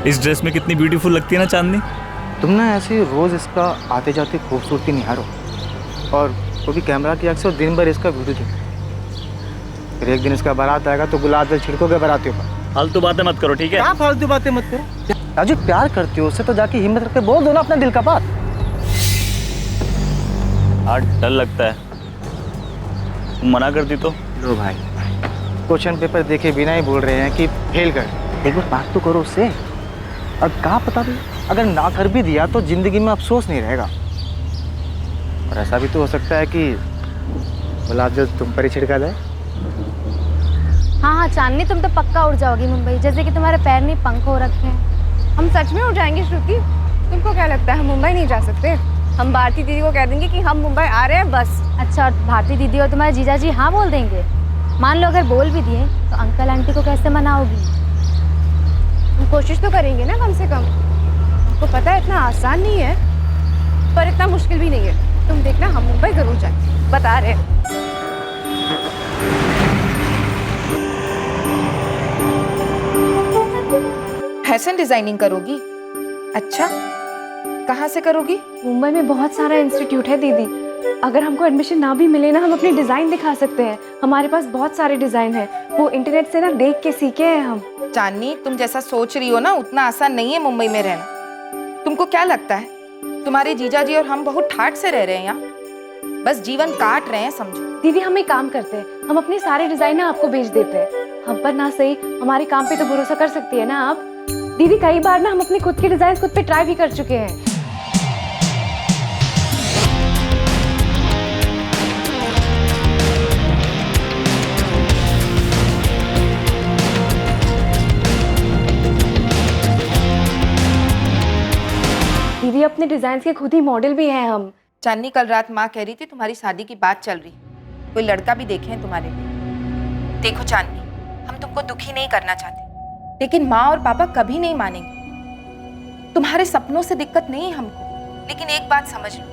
इस ड्रेस में कितनी ब्यूटीफुल लगती है ना चांदनी। तुम ना ऐसे रोज़ इसका आते जाते खूबसूरती निहारो और वो भी कैमरा की अक्सर दिन भर इसका वीडियो देखो। फिर एक दिन इसका बारात आएगा तो गुलाब जल छिड़कोगे बाराती ऊपर। फालतू बातें मत करो, ठीक है? क्या फालतू बातें मत करो। राजू प्यार करती हो उससे तो जाके हिम्मत रख के बोल दो ना अपना दिल का बात। आज डर लगता है, तुम मना करती तो। लो भाई, क्वेश्चन पेपर देखे बिना ही बोल रहे हैं कि फेल कर। एक बार बात तो करो उससे। और कहाँ पता भी अगर ना कर भी दिया तो जिंदगी में अफसोस नहीं रहेगा। और ऐसा भी तो हो सकता है कि गुलाब जल तुम पर ही छिड़का जाए। हाँ हाँ चांदनी, तुम तो पक्का उड़ जाओगी मुंबई, जैसे कि तुम्हारे पैर नहीं पंख हो रखे हैं। हम सच में उड़ जाएंगे श्रुति? तुमको क्या लगता है हम मुंबई नहीं जा सकते? हम भारती दीदी को कह देंगे कि हम मुंबई आ रहे हैं बस। अच्छा, और भारती दीदी और तुम्हारे जीजा जी हाँ बोल देंगे? मान लो अगर बोल भी दिए तो अंकल आंटी को कैसे मनाओगी? हम कोशिश तो करेंगे ना कम से कम। आपको पता है इतना आसान नहीं है, पर इतना मुश्किल भी नहीं है। तुम देखना हम मुंबई जरूर जाएंगे, बता रहे हैं। फैशन डिजाइनिंग करोगी? अच्छा, कहाँ से करोगी? मुंबई में बहुत सारा इंस्टीट्यूट है दीदी। अगर हमको एडमिशन ना भी मिले ना, हम अपने डिज़ाइन दिखा सकते हैं। हमारे पास बहुत सारे डिज़ाइन हैं, वो इंटरनेट से ना देख के सीखे हैं हम। चांदनी, तुम जैसा सोच रही हो ना उतना आसान नहीं है मुंबई में रहना। तुमको क्या लगता है तुम्हारे जीजा जी और हम बहुत ठाठ से रह रहे हैं यहाँ? बस जीवन काट रहे हैं समझो। दीदी हम एक काम करते हैं, हम अपने सारे डिज़ाइन ना आपको भेज देते हैं। हम पर ना सही, हमारे काम पे तो भरोसा कर सकती है ना आप? दीदी कई बार ना हम अपने खुद के डिज़ाइन खुद पे ट्राई भी कर चुके हैं। दीदी अपने डिजाइन के खुद ही मॉडल भी हैं हम। चांदनी, कल रात माँ कह रही थी तुम्हारी शादी की बात चल रही, कोई लड़का भी देखे हैं तुम्हारे लिए। देखो चांदनी, हम तुमको दुखी नहीं करना चाहते, लेकिन माँ और पापा कभी नहीं मानेंगे। तुम्हारे सपनों से दिक्कत नहीं है हमको, लेकिन एक बात समझ लो,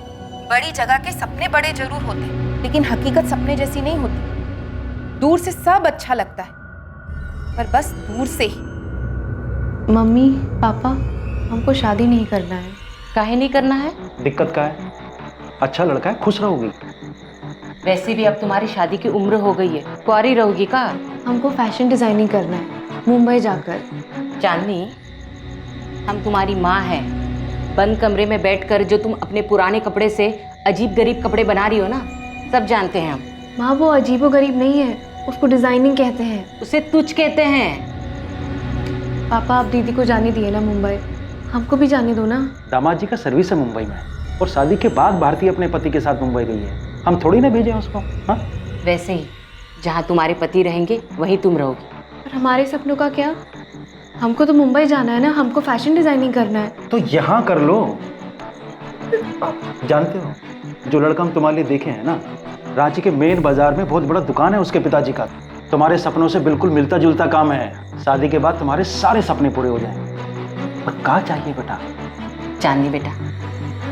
बड़ी जगह के सपने बड़े जरूर होते हैं, लेकिन हकीकत सपने जैसी नहीं होती। दूर से सब अच्छा लगता है, पर बस दूर से ही। मम्मी पापा, हमको शादी नहीं करना है। काहे नहीं करना है? दिक्कत क्या है? अच्छा लड़का है, खुश रहोगी। वैसे भी अब तुम्हारी शादी की उम्र हो गई है, कुंवारी रहोगी का? हमको फैशन डिजाइनिंग करना है मुंबई जाकर। चांदनी, हम तुम्हारी माँ हैं। बंद कमरे में बैठकर जो तुम अपने पुराने कपड़े से अजीब गरीब कपड़े बना रही हो ना, सब जानते हैं हम। माँ वो अजीबो गरीब नहीं है, उसको डिजाइनिंग कहते हैं। उसे तुच्छ कहते हैं। पापा आप दीदी को जाने दिए ना मुंबई, हमको भी जाने दो ना। दामाद जी का सर्विस है मुंबई में, और शादी के बाद भारती अपने पति के साथ मुंबई गई है। हम थोड़ी ना भेजे उसको। हाँ, वैसे ही जहाँ तुम्हारे पति रहेंगे वहीं तुम रहोगी। पर हमारे सपनों का क्या? हमको तो मुंबई जाना है ना, हमको फैशन डिजाइनिंग करना है। तो यहाँ कर लो। जानते हो, जो लड़का हम तुम्हारे लिए देखे हैं ना, रांची के मेन बाजार में बहुत बड़ा दुकान है उसके पिताजी का। तुम्हारे सपनों से बिल्कुल मिलता जुलता काम है। शादी के बाद तुम्हारे सारे सपने पूरे हो जाएं। पर क्या चाहिए बेटा? चांदनी बेटा,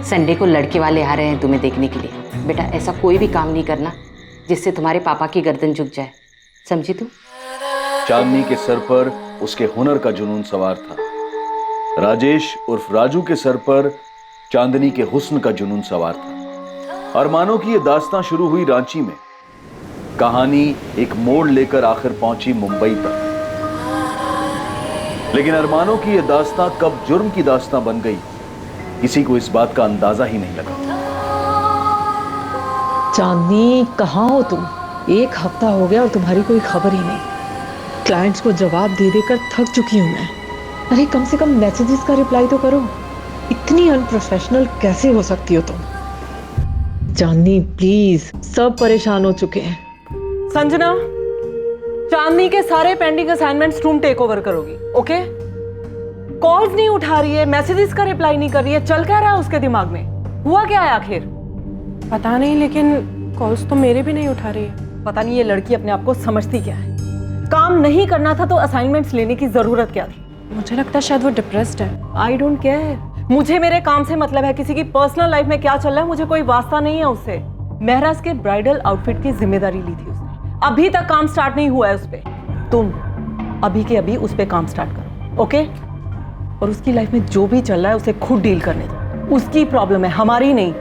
संडे को लड़के वाले आ रहे हैं तुम्हें देखने के लिए। बेटा ऐसा कोई भी काम नहीं करना जिससे तुम्हारे पापा की गर्दन झुक जाए, समझी तू? चांदनी के सर पर उसके हुनर का जुनून सवार था। राजेश उर्फ राजू के सर पर चांदनी के हुस्न का जुनून सवार था। अरमानों की यह दास्तां शुरू हुई रांची में। कहानी एक मोड़ लेकर आखिर पहुंची मुंबई तक। लेकिन अरमानों की यह दास्तां कब जुर्म की दास्तां बन गई, किसी को इस बात का अंदाजा ही नहीं लगा। चांदनी, कहाँ हो तुम? एक हफ्ता हो गया और तुम्हारी कोई खबर ही नहीं। क्लाइंट्स को जवाब दे देकर थक चुकी हूँ मैं। अरे कम से कम मैसेजेस का रिप्लाई तो करो। इतनी अनप्रोफेशनल कैसे हो सकती हो तुम? चांदनी प्लीज, सब परेशान हो चुके हैं। संजना, चांदनी के सारे पेंडिंग असाइनमेंट्स तुम टेक ओवर करोगी, ओके? कॉल्स नहीं उठा रही है, मैसेजेस का रिप्लाई नहीं कर रही है, चल क्या रहा है उसके दिमाग में? हुआ क्या है आखिर? पता नहीं, लेकिन कॉल्स तो मेरे भी नहीं उठा रही है। पता नहीं ये लड़की अपने आप को समझती क्या है। काम नहीं करना था तो असाइनमेंट्स लेने की जरूरत क्या थी? मुझे लगता है शायद वो डिप्रेस्ड है। आई डोंट केयर, मुझे मेरे काम से मतलब है। किसी की पर्सनल लाइफ में क्या चल रहा है मुझे कोई वास्ता नहीं है उससे। महराज के ब्राइडल आउटफिट की जिम्मेदारी ली थी उसने, अभी तक काम स्टार्ट नहीं हुआ है उस पे। तुम अभी के अभी उस पे काम स्टार्ट करो, ओके? और उसकी लाइफ में जो भी चल रहा है उसे खुद डील करने दो। उसकी प्रॉब्लम है, हमारी नहीं।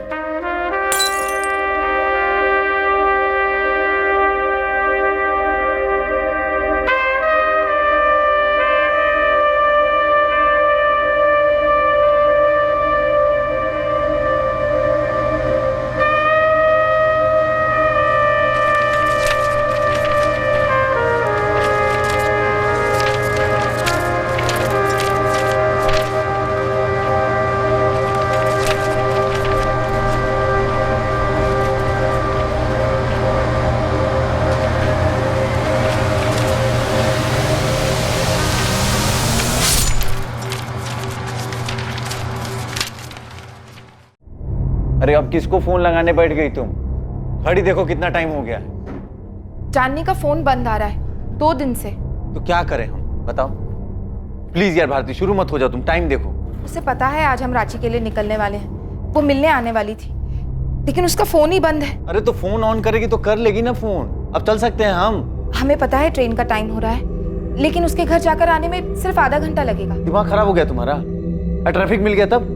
अरे अब किसको फोन लगाने बैठ गई तुम? घड़ी देखो कितना टाइम हो गया है। चांदनी का फोन बंद आ रहा है 2 दिन से। तो क्या करें हम, बताओ। प्लीज यार भारती, शुरू मत हो जाओ, तुम टाइम देखो। उसे पता है आज हम रांची के लिए निकलने वाले हैं, वो मिलने आने वाली थी, लेकिन उसका फोन ही बंद है। अरे तो फोन ऑन करेगी तो कर लेगी ना फोन। अब चल सकते हैं हम। हमें पता है ट्रेन का टाइम हो रहा है, लेकिन उसके घर जाकर आने में सिर्फ आधा घंटा लगेगा। दिमाग खराब हो गया तुम्हारा? ट्रैफिक मिल गया तब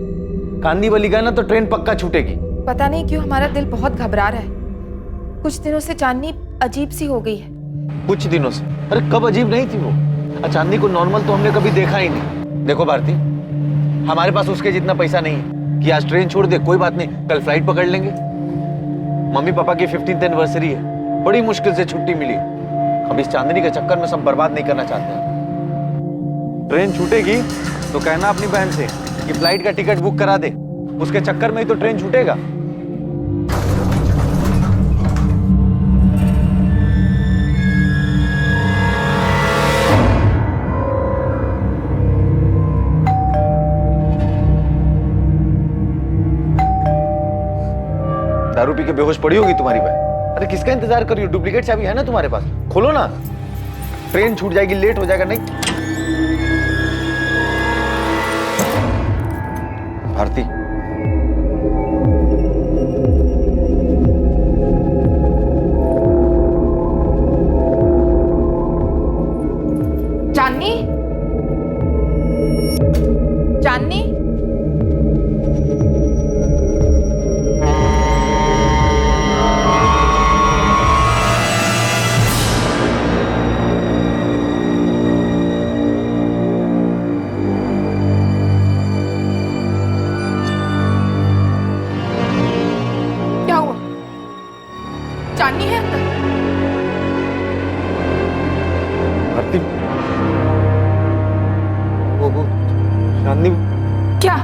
कांदी वाली गए ना तो ट्रेन पक्का छूटेगी। पता नहीं क्यों हमारा दिल बहुत घबरा रहा है। कुछ दिनों से चांदनी अजीब सी हो गई है। कुछ दिनों से? अरे कब अजीब नहीं थी वो? चांदनी को नॉर्मल तो हमने कभी देखा ही नहीं। देखो भारती, हमारे पास उसके जितना पैसा नहीं है कि आज ट्रेन छोड़ दे। कोई बात नहीं, कल फ्लाइट पकड़ लेंगे। मम्मी पापा की 15th एनिवर्सरी है, बड़ी मुश्किल से छुट्टी मिली। अब इस चांदनी के चक्कर में सब बर्बाद नहीं करना चाहते हैं। ट्रेन छूटेगी तो कहना अपनी बहन से कि फ्लाइट का टिकट बुक करा दे। उसके चक्कर में ही तो ट्रेन छूटेगा। दारू पी के बेहोश पड़ी होगी तुम्हारी बहन। अरे किसका इंतजार कर रही हो? डुप्लीकेट चाबी है ना तुम्हारे पास, खोलो ना। ट्रेन छूट जाएगी, लेट हो जाएगा। नहीं भारती, चांदनी, चांदनी, क्या हुआ? चांदनी है अंदर? भारती, वो चांदनी क्या?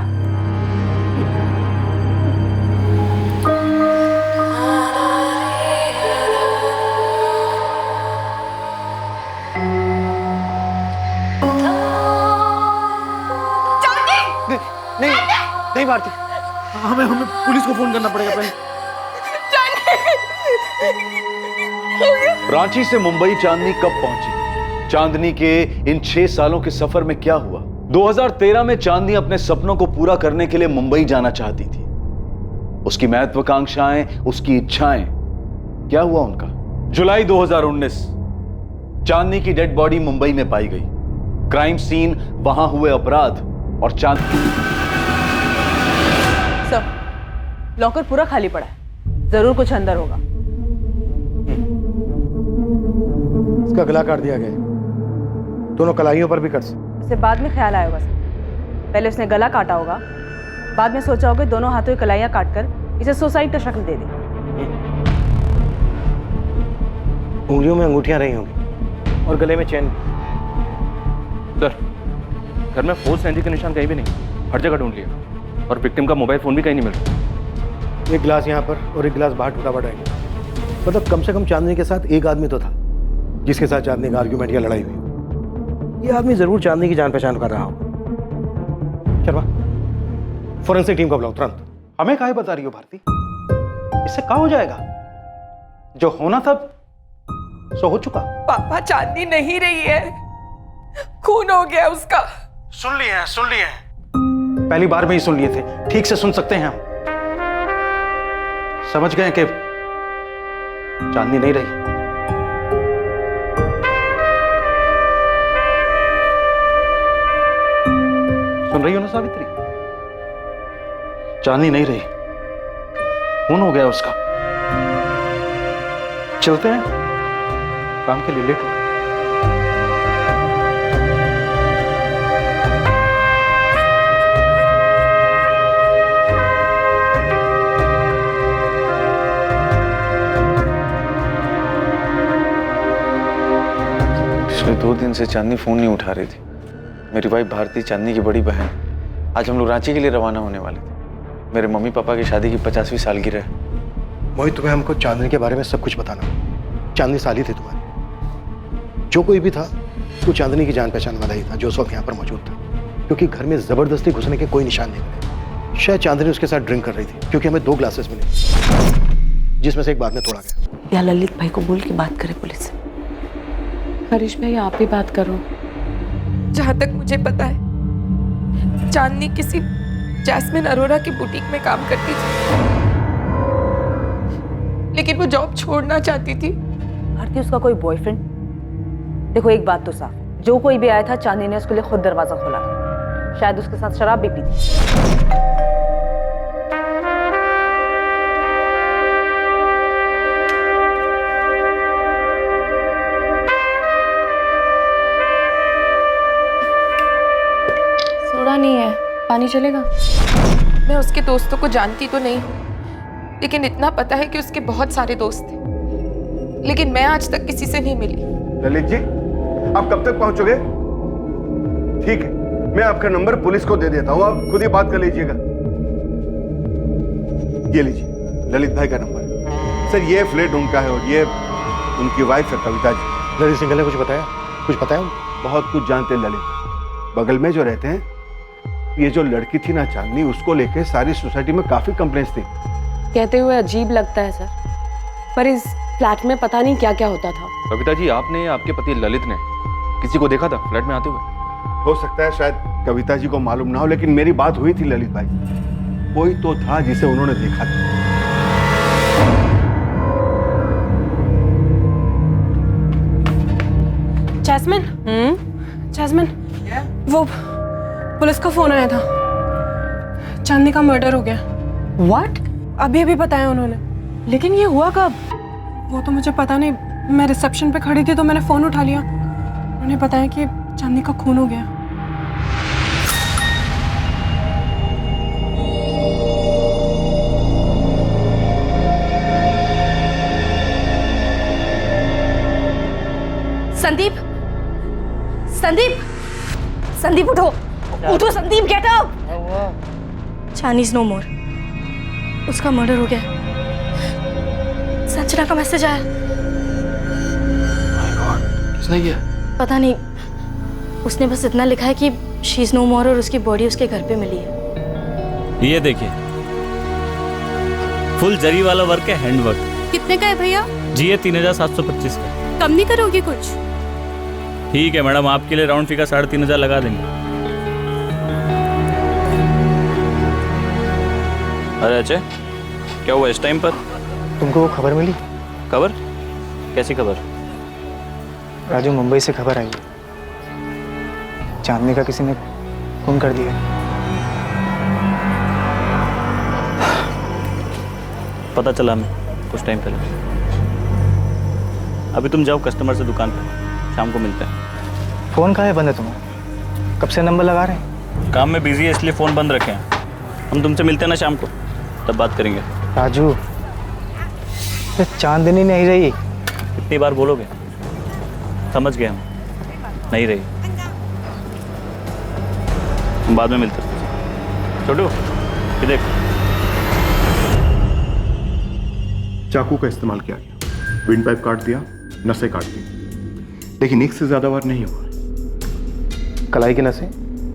नहीं नहीं भारती, हमें पुलिस को फोन करना पड़ेगा पहले। रांची से मुंबई चांदनी कब पहुंची? चांदनी के इन 6 सालों के सफर में क्या हुआ? 2013 में चांदनी अपने सपनों को पूरा करने के लिए मुंबई जाना चाहती थी। उसकी महत्वाकांक्षाएं, उसकी इच्छाएं, क्या हुआ उनका? जुलाई 2019 चांदनी की डेड बॉडी मुंबई में पाई गई। क्राइम सीन, वहां हुए अपराध और सर, लॉकर पूरा खाली पड़ा है, जरूर कुछ अंदर होगा। इसका गला काट दिया गया, दोनों कलाइयों पर भी कट। उसे बाद में ख्याल आया होगा सर। पहले उसने गला काटा होगा, बाद में सोचा होगा दोनों हाथों की कलाइयां काटकर इसे सुसाइड का शक्ल दे दे। उंगलियों में अंगूठियां रही होंगी और गले में चेन। सर, घर में फोर्स एंट्री के निशान कहीं भी नहीं, हर जगह ढूंढ लिया और विक्टिम का मोबाइल फोन भी कहीं नहीं मिल रहा। एक गिलास यहाँ पर और एक गिलास बाहर टूटा पड़ा है। मतलब कम से कम चांदनी के साथ एक आदमी तो था जिसके साथ चांदनी का आर्ग्यूमेंट या लड़ाई हुई। ये आदमी जरूर चांदनी की जान पहचान कर रहा हो। शर्मा, फोरेंसिक टीम को बुलाओ तुरंत। हमें काहे बता रही हो भारती? इससे क्या हो जाएगा? जो होना था सो हो चुका। पापा, चांदनी नहीं रही है, खून हो गया उसका। सुन लिए हैं। पहली बार में ही सुन लिए थे, ठीक से सुन सकते हैं हम। समझ गए कि चांदनी नहीं रही। सुन रही हो ना सावित्री? चांदनी नहीं रही, खून हो गया उसका। चलते हैं, काम के लिए लेट हो। पिछले 2 दिन से चांदनी फोन नहीं उठा रही थी। मेरी वाइफ भारती, चांदनी की बड़ी बहन, आज हम लोग रांची के लिए रवाना होने वाले थे। मेरे मम्मी पापा की शादी की 50वीं सालगिरह है। मोहित, तुम्हें हमको चांदनी के बारे में सब कुछ बताना। चांदनी साली थी तुम्हारी। जो कोई भी था वो चांदनी की जान पहचान वाला ही था जो उस वक्त यहाँ पर मौजूद था, क्योंकि घर में जबरदस्ती घुसने के कोई निशान नहीं मिले। शायद चांदनी उसके साथ ड्रिंक कर रही थी, क्योंकि हमें 2 ग्लासेस मिले जिसमें से एक बाद में तोड़ा गया। या ललित भाई को बोल के बात करे पुलिस से। हरीश भाई आप ही बात करो। जहां तक मुझे पता है चांदनी किसी जैस्मिन अरोरा की बुटीक में काम करती थी, लेकिन वो जॉब छोड़ना चाहती थी। भारती उसका कोई बॉयफ्रेंड? देखो एक बात तो साफ, जो कोई भी आया था चांदनी ने उसके लिए खुद दरवाजा खोला था। शायद उसके साथ शराब भी पी थी। सोडा नहीं है, पानी चलेगा? मैं उसके दोस्तों को जानती तो नहीं, लेकिन इतना पता है कि उसके बहुत सारे दोस्त थे, लेकिन मैं आज तक किसी से नहीं मिली। ललित जी, आप कब तक पहुंचोगे? ठीक है, मैं आपका नंबर पुलिस को दे देता हूं, आप खुद ही बात कर लीजिएगा। ये लीजिए, ललित भाई का नंबर। सर, ये फ्लैट उनका है और ये उनकी वाइफ है कविता जी। ललित सिंघल ने कुछ बताया? कुछ बताया? बहुत कुछ जानते हैं ललित। बगल में जो रहते हैं, ये जो लड़की थी ना चांदनी, उसको लेके सारी सोसाइटी में काफी कंप्लेंट्स थी। कहते हुए अजीब लगता है सर, पर इस फ्लैट में पता नहीं क्या क्या होता था। कविता जी, आपने आपके पति ललित ने किसी को देखा था फ्लैट में आते हुए? हो सकता है शायद कविता जी को मालूम ना हो, लेकिन मेरी बात हुई थी ललित भाई। कोई तो था जिसे उन्होंने देखा था। जैस्मिन, जैस्मिन, वो पुलिस का फोन आया था। चांदनी का मर्डर हो गया। व्हाट? अभी अभी बताया उन्होंने। लेकिन ये हुआ कब? वो तो मुझे पता नहीं, मैं रिसेप्शन पे खड़ी थी तो मैंने फोन उठा लिया। उन्होंने बताया कि चांदनी का खून हो गया। संदीप, संदीप, संदीप उठो, उठो Sandeep, get up. Chandni is no more. उसका मर्डर हो गया। संजना का मैसेज आया। किसने किया? पता नहीं, उसने बस इतना लिखा है कि शी इज नो मोर और उसकी बॉडी उसके घर पे मिली है। ये देखिए, फुल जरी वाला वर्क है, हैंड वर्क। कितने का है भैया? जी ये 3725 का। कम नहीं करोगे कुछ? ठीक है मैडम, आपके लिए राउंड फिगर 3500 लगा देंगे। अरे अजय, क्या हुआ इस टाइम पर? तुमको वो खबर मिली? खबर? कैसी खबर? राजू, मुंबई से खबर आई है, चांदनी का किसी ने खून कर दिया। पता चला हमें कुछ टाइम पहले। अभी तुम जाओ कस्टमर से दुकान पर, शाम को मिलते हैं। फोन कहाँ है बंद है तुम्हारा? कब से नंबर लगा रहे हैं? काम में बिजी है इसलिए फ़ोन बंद रखे हैं। हम तुमसे मिलते हैं ना शाम को, तब बात करेंगे। राजू, ये चांदनी नहीं रही। कितनी बार बोलोगे? समझ गए हम, नहीं रही। हम बाद में मिलते हैं। छोटू, ये देख। चाकू का इस्तेमाल किया गया, विंड पाइप काट दिया, नसें काट दी, लेकिन एक से ज्यादा बार नहीं हुआ। कलाई की नसें?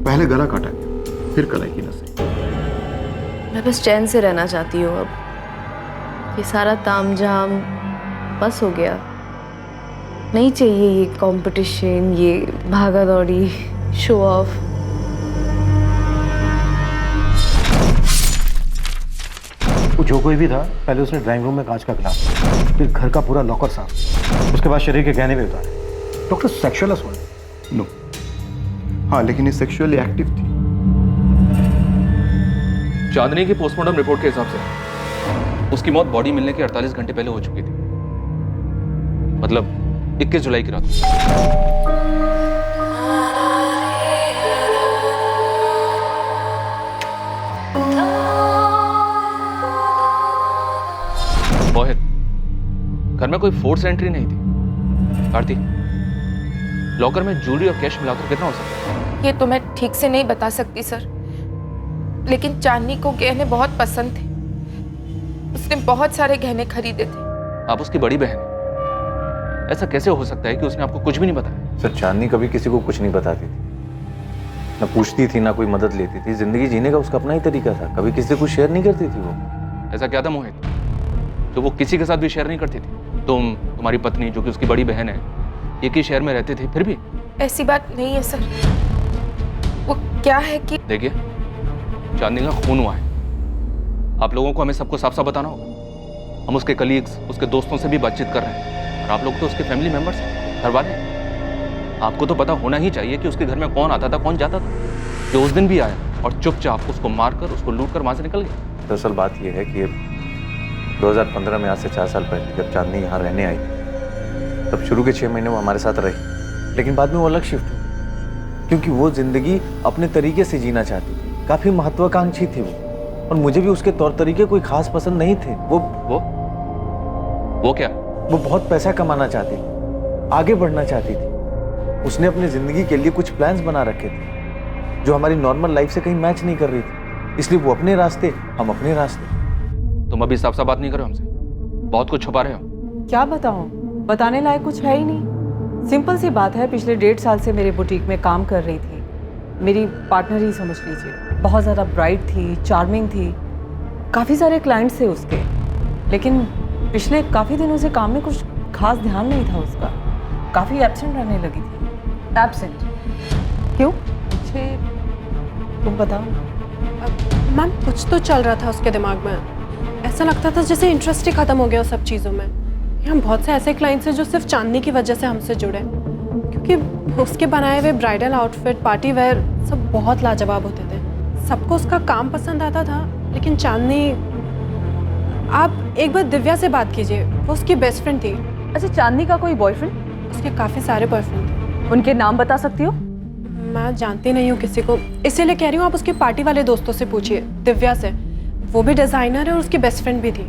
पहले गला काटा गया, फिर कलाई की नसें। मैं बस चैन से रहना चाहती हूँ अब। ये सारा तामझाम बस हो गया। नहीं चाहिए ये कंपटीशन, ये भागा दौड़ी, शो ऑफ। वो जो कोई भी था, पहले उसने ड्राइंग रूम में कांच का गिलास, फिर घर का पूरा लॉकर साफ, उसके बाद शरीर के गहने भी उतारे। Doctor, sexual assault? नो। हाँ, लेकिन ये सेक्सुअली एक्टिव थी। चांदनी की पोस्टमार्टम रिपोर्ट के हिसाब से उसकी मौत बॉडी मिलने के 48 घंटे पहले हो चुकी थी, मतलब 21 जुलाई की रात। मोहित, घर में कोई फोर्स एंट्री नहीं थी। आरती, लॉकर में ज्वेलरी और कैश मिलाकर कितना हो सकता है? ये तो मैं ठीक से नहीं बता सकती सर, लेकिन चांदनी को गहने बहुत पसंद थे। उसने बहुत सारे गहने खरीदे थे। आप उसकी बड़ी बहन हैं, ऐसा कैसे हो सकता है कि उसने आपको कुछ भी नहीं बताया? सर, चांदनी कभी किसी को कुछ नहीं बताती थी, ना पूछती थी, ना कोई मदद लेती थी। जिंदगी जीने का उसका अपना ही तरीका था, कभी किसी को शेयर नहीं करती थी वो। ऐसा क्या था मोहित तो वो किसी के साथ भी शेयर नहीं करती थी? तुम्हारी पत्नी जो कि उसकी बड़ी बहन है, एक ही शहर में रहते थे, फिर भी? ऐसी बात नहीं है सर। वो क्या है कि देखिए, चांदनी का खून हुआ है, आप लोगों को हमें सबको साफ साफ बताना होगा। हम उसके कलीग्स, उसके दोस्तों से भी बातचीत कर रहे हैं, और आप लोग तो उसके फैमिली मेंबर्स हैं, घर वाले हैं। आपको तो पता होना ही चाहिए कि उसके घर में कौन आता था, कौन जाता था, जो उस दिन भी आया और चुपचाप उसको मारकर, उसको लूट कर वहां से निकल गया। दरअसल बात यह है कि 2015 में, आज से 4 साल पहले, जब चांदनी यहाँ रहने आई तब शुरू के 6 महीने वो हमारे साथ रही, लेकिन बाद में वो अलग शिफ्ट हुई, क्योंकि वो जिंदगी अपने तरीके से जीना चाहती थी। काफी महत्वाकांक्षी थी वो, और मुझे भी उसके तौर तरीके कोई खास पसंद नहीं थे। वो क्या? वो बहुत पैसा कमाना चाहती थी, आगे बढ़ना चाहती थी। उसने अपनी जिंदगी के लिए कुछ प्लान्स बना रखे थे जो हमारी नॉर्मल लाइफ से कहीं मैच नहीं कर रही थी, इसलिए वो अपने रास्ते, हम अपने रास्ते। तुम अभी साफ साफ बात नहीं कर रहे हो हमसे, बहुत कुछ छुपा रहे हो। क्या बताऊं, बताने लायक कुछ है ही नहीं। सिंपल सी बात है, पिछले 1.5 साल से मेरे बुटीक में काम कर रही थी, मेरी पार्टनर ही समझ लीजिए। बहुत ज़्यादा ब्राइट थी, चार्मिंग थी, काफ़ी सारे क्लाइंट्स थे उसके, लेकिन पिछले काफ़ी दिनों से काम में कुछ खास ध्यान नहीं था उसका। काफ़ी एब्सेंट रहने लगी थी। एब्सेंट? क्यों? मुझे तुम बताओ। मैम, कुछ तो चल रहा था उसके दिमाग में। ऐसा लगता था जैसे इंटरेस्ट ही खत्म हो गया उस सब चीज़ों में। यहाँ बहुत से ऐसे क्लाइंट्स हैं जो सिर्फ चांदनी की वजह से हमसे जुड़े, क्योंकि उसके बनाए हुए ब्राइडल आउटफिट, पार्टी वेयर सब बहुत लाजवाब होते थे। सबको उसका काम पसंद आता था, लेकिन चांदनी, आप एक बार दिव्या से बात कीजिए, वो उसकी बेस्ट फ्रेंड थी। अच्छा, चांदनी का कोई बॉयफ्रेंड? उसके काफ़ी सारे बॉयफ्रेंड थे। उनके नाम बता सकती हो? मैं जानती नहीं हूँ किसी को, इसीलिए कह रही हूँ आप उसके पार्टी वाले दोस्तों से पूछिए, दिव्या से। वो भी डिज़ाइनर है और उसकी बेस्ट फ्रेंड भी थी।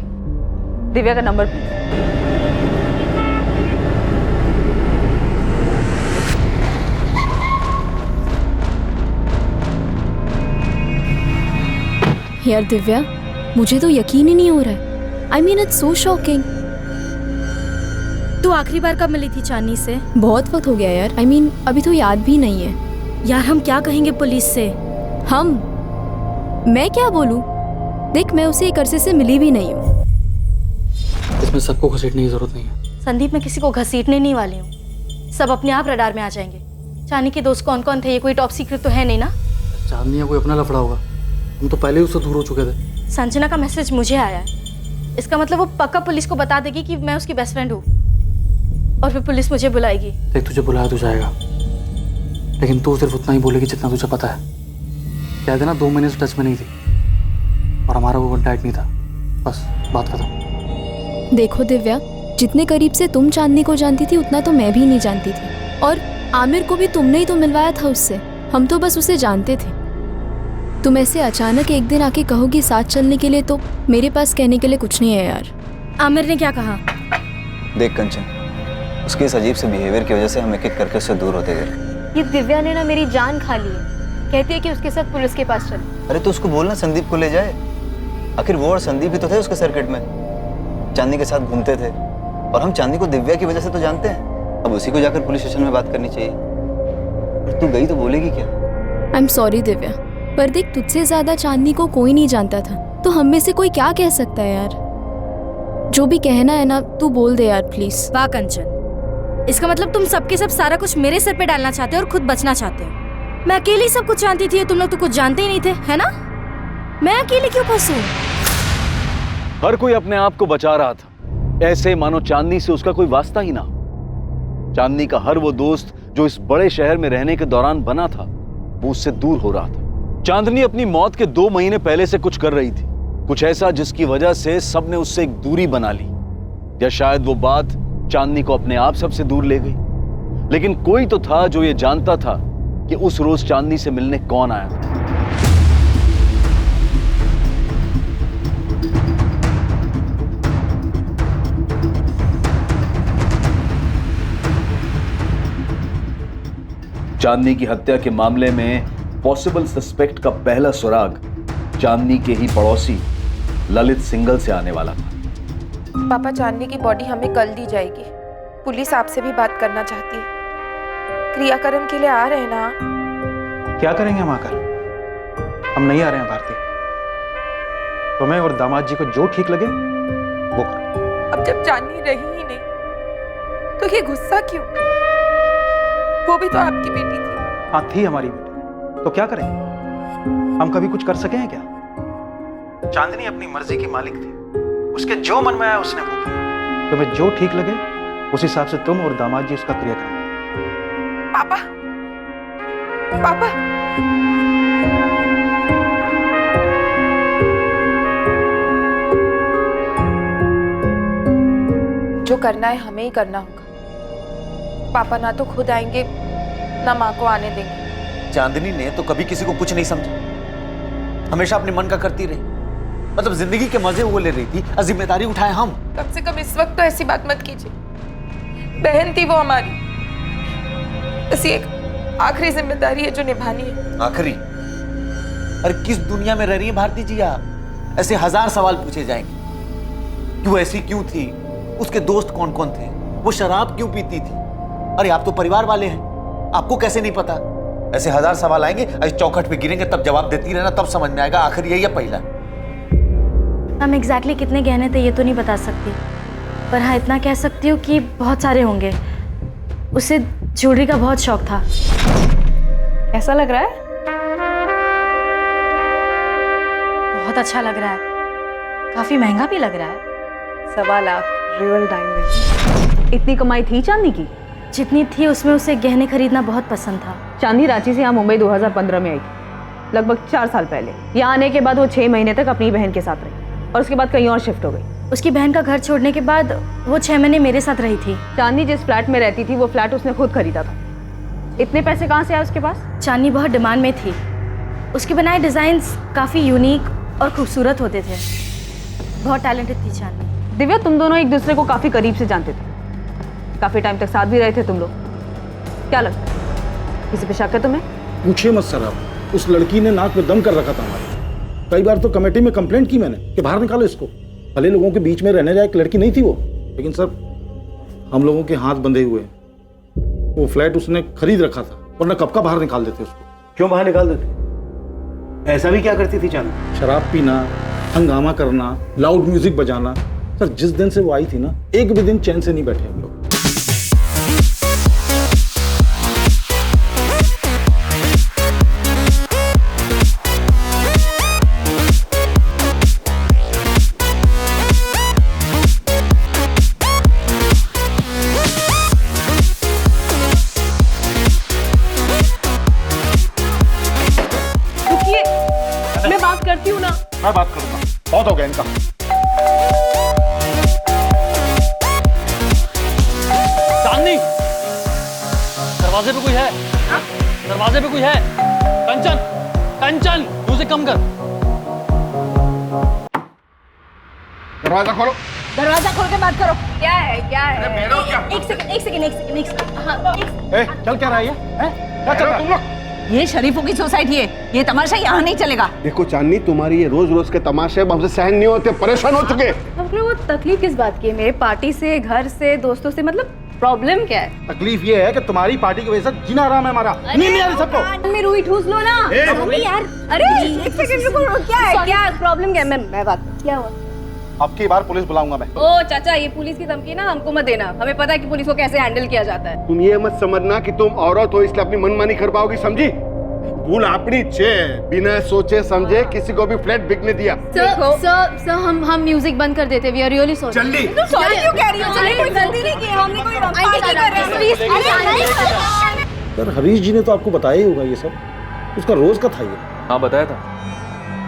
दिव्या का नंबर? यार दिव्या, मुझे तो यकीन ही नहीं हो रहा है। I mean it's so shocking. तू आखिरी बार कब मिली थी चांदनी से? बहुत वक्त हो गया यार। आई मीन अभी तो याद भी नहीं है। यार हम क्या कहेंगे पुलिस से? मैं क्या बोलूं? देख, मैं उसे एक अरसे से मिली भी नहीं हूँ। इसमें सबको घसीटने की जरूरत नहीं है। संदीप, मैं किसी को घसीटने नहीं वाली हूँ, सब अपने आप रडार में आ जाएंगे। चांदनी के दोस्त कौन कौन थे, ये कोई टॉप सीक्रेट तो है नहीं ना? चांदनी या कोई अपना लफड़ा होगा, हम तो पहले ही उससे दूर हो चुके थे। संजना का मैसेज मुझे आया है, इसका मतलब वो पक्का पुलिस को बता देगी कि मैं उसकी बेस्ट फ्रेंड हूँ, और फिर पुलिस मुझे बुलाएगी। देख, तुझे बुलाया तो जाएगा, लेकिन तू सिर्फ उतना ही बोलेगी जितना तुझे पता है। कह देना 2 महीने से टच में नहीं थी, और हमारा वो कॉन्टैक्ट नहीं था, बस बात खत्म। देखो दिव्या, जितने करीब से तुम चांदनी को जानती थी उतना तो मैं भी नहीं जानती थी, और आमिर को भी तुमने ही तो मिलवाया था उससे। हम तो बस उसे जानते थे। तुम ऐसे अचानक एक दिन आके कहोगी साथ चलने के लिए, तो मेरे पास कहने के लिए कुछ नहीं है यार। आमिर ने क्या कहा? देख कंचन, उसके इस अजीब से बिहेवियर की वजह से हम एक एक करके उससे दूर होते गए। ये दिव्या ने ना मेरी जान खा ली है, कहती है कि उसके साथ पुलिस के पास चले। अरे तो उसको बोलना संदीप को ले जाए, आखिर वो और संदीप भी तो थे उसके सर्किट में, चांदनी के साथ घूमते थे, और हम चांदनी को दिव्या की वजह से तो जानते हैं। अब उसी को जाकर पुलिस स्टेशन में बात करनी चाहिए। और तू गई तो बोलेगी क्या? आई एम सॉरी दिव्या, पर देख, तुझसे ज्यादा चांदनी को कोई नहीं जानता था, तो हम में से कोई क्या कह सकता है यार। जो भी कहना है ना, तू बोल दे यार प्लीज। वाह कंचन, इसका मतलब तुम सबके सब सारा कुछ मेरे सर पे डालना चाहते हो और खुद बचना चाहते हो। मैं अकेली सब कुछ जानती थी, तुम लोग तो कुछ जानते ही नहीं थे, है ना? मैं अकेली क्यों फंसूं? हर कोई अपने आप को बचा रहा था, ऐसे मानो चांदनी से उसका कोई वास्ता ही ना हो। चांदनी का हर वो दोस्त जो इस बड़े शहर में रहने के दौरान बना था, वो उससे दूर हो रहा था। चांदनी अपनी मौत के 2 महीने पहले से कुछ कर रही थी, कुछ ऐसा जिसकी वजह से सबने उससे एक दूरी बना ली, या शायद वो बात चांदनी को अपने आप सबसे दूर ले गई। लेकिन कोई तो था जो ये जानता था कि उस रोज चांदनी से मिलने कौन आया था। चांदनी की हत्या के मामले में पॉसिबल सस्पेक्ट का पहला सुराग चांदनी के ही पड़ोसी ललित सिंगल से आने वाला था। पापा, चांदनी की बॉडी हमें कल दी जाएगी। पुलिस आपसे भी बात करना चाहती है। क्रियाकर्म के लिए आ रहे हैं ना? क्या करेंगे हम आकर? हम नहीं आ रहे हैं भारती। तुम्हें और दामाद जी को जो ठीक लगे वो करो। अब जब चांदनी रही ही नहीं तो ये गुस्सा क्यों? वो भी तो आपकी बेटी थी। हाँ, थी हमारी बेटी, तो क्या करें? हम कभी कुछ कर सके हैं क्या? चांदनी अपनी मर्जी की मालिक थी, उसके जो मन में आया उसने वो किया। तुम्हें जो ठीक लगे उस हिसाब से तुम और दामाद जी उसका क्रियाक्रम करो। पापा, पापा, जो करना है हमें ही करना होगा। पापा ना तो खुद आएंगे ना माँ को आने देंगे। चांदनी ने तो कभी किसी को कुछ नहीं समझा, हमेशा अपने मन का करती रही। मतलब जिंदगी के मजे वो ले रही थी और जिम्मेदारी उठाए हम। कम से कम इस वक्त तो ऐसी बात मत कीजिए। बहन थी वो हमारी, बस एक आखिरी जिम्मेदारी है जो निभानी है। आखिरी? अरे किस दुनिया में रह रही है भारती जी आप? ऐसे 1000 सवाल पूछे जाएंगे। क्यों ऐसी क्यों थी? उसके दोस्त कौन कौन थे? वो शराब क्यों पीती थी? अरे आप तो परिवार वाले हैं, आपको कैसे नहीं पता? ऐसे 1000 सवाल आएंगे, ऐसे चौखट पे गिरेंगे, तब जवाब देती रहना, तब समझ में आएगा आखिर यही है पहला। हम एग्जैक्टली कितने गहने थे ये तो नहीं बता सकती, पर हाँ इतना कह सकती हूँ कि बहुत सारे होंगे। उसे ज्वेलरी का बहुत शौक था। कैसा लग रहा है? बहुत अच्छा लग रहा है, काफी महंगा भी लग रहा है। 1.25 लाख रियल डायमंड। इतनी कमाई थी चांदनी की? जितनी थी उसमें उसे गहने खरीदना बहुत पसंद था। चांदनी रांची से यहाँ मुंबई 2015 में आई थी, लगभग 4 साल पहले। यहाँ आने के बाद वो 6 महीने तक अपनी बहन के साथ रही और उसके बाद कहीं और शिफ्ट हो गई। उसकी बहन का घर छोड़ने के बाद वो 6 महीने मेरे साथ रही थी। चांदनी जिस फ्लैट में रहती थी वो फ्लैट उसने खुद खरीदा था। इतने पैसे कहाँ से आए उसके पास? चांदनी बहुत डिमांड में थी। उसके बनाए डिजाइन्स काफी यूनिक और खूबसूरत होते थे। बहुत टैलेंटेड थी चांदनी। दिव्या, तुम दोनों एक दूसरे को काफी करीब से जानते थे, काफी टाइम तक साथ भी रहे थे तुम लोग। क्या लगता है किसी पे शक है तुम्हें? पूछिए मत सर, आप उस लड़की ने नाक में दम कर रखा था हमारे। कई बार तो कमेटी में कंप्लेंट की मैंने कि बाहर निकालो इसको। भले लोगों के बीच में रहने लायक लड़की नहीं थी वो, लेकिन सर हम लोगों के हाथ बंधे हुए। वो फ्लैट उसने खरीद रखा था, वरना कब का बाहर निकाल देते उसको। क्यों बाहर निकाल देते? ऐसा भी क्या करती थी चांदनी? शराब पीना, हंगामा करना, लाउड म्यूजिक बजाना। सर जिस दिन से वो आई थी ना, एक भी दिन चैन से नहीं बैठे हम लोग। मैं बात करती हूँ ना। मैं बात करूंगा, बहुत हो गया इनका। चांदनी, दरवाजे पे कोई है? दरवाजे पे कोई है? कंचन, कंचन, म्यूजिक कम कर। दरवाजा खोलो। दरवाजा खोल के बात करो। क्या है क्या है? एक सेकंड। हाँ, चल क्या रहा है ये? क्या चल रहा है तुम लोग? ये शरीफों की सोसाइटी है, ये तमाशा यहाँ नहीं चलेगा। देखो चांदनी, तुम्हारी ये रोज रोज के तमाशे अब हमसे सहन नहीं होते, परेशान हो चुके। हमने वो तकलीफ किस बात की है? मेरे पार्टी से, घर से, दोस्तों से, मतलब प्रॉब्लम क्या है? तकलीफ ये है कि तुम्हारी पार्टी की वजह से जीना आराम है हमारा। नींद नहीं आ रही सबको। में रुई ठूस लो ना। यार अरे एक सेकंड रुको, क्या है? क्या प्रॉब्लम क्या है? मैं बात, क्या हुआ? अब की बार पुलिस बुलाऊंगा मैं। ओ चाचा, ये पुलिस की धमकी ना हमको मत देना। हमें पता है कि पुलिस को कैसे हैंडल किया जाता है। तुम ये मत समझना कि तुम औरत हो इसलिए अपनी मनमानी कर पाओगी, समझी? भूल अपनी छे, बिना सोचे समझे किसी को भी फ्लैट बिकने दिया। सर हम म्यूजिक बंद कर देते। We are really sorry. जल्दी। सॉरी क्यों कह रही हो? हमने कोई गलती नहीं की, हमने कोई सर हरीश जी ने तो आपको बताया ही होगा ये सब, उसका रोज का था ये। हाँ बताया था,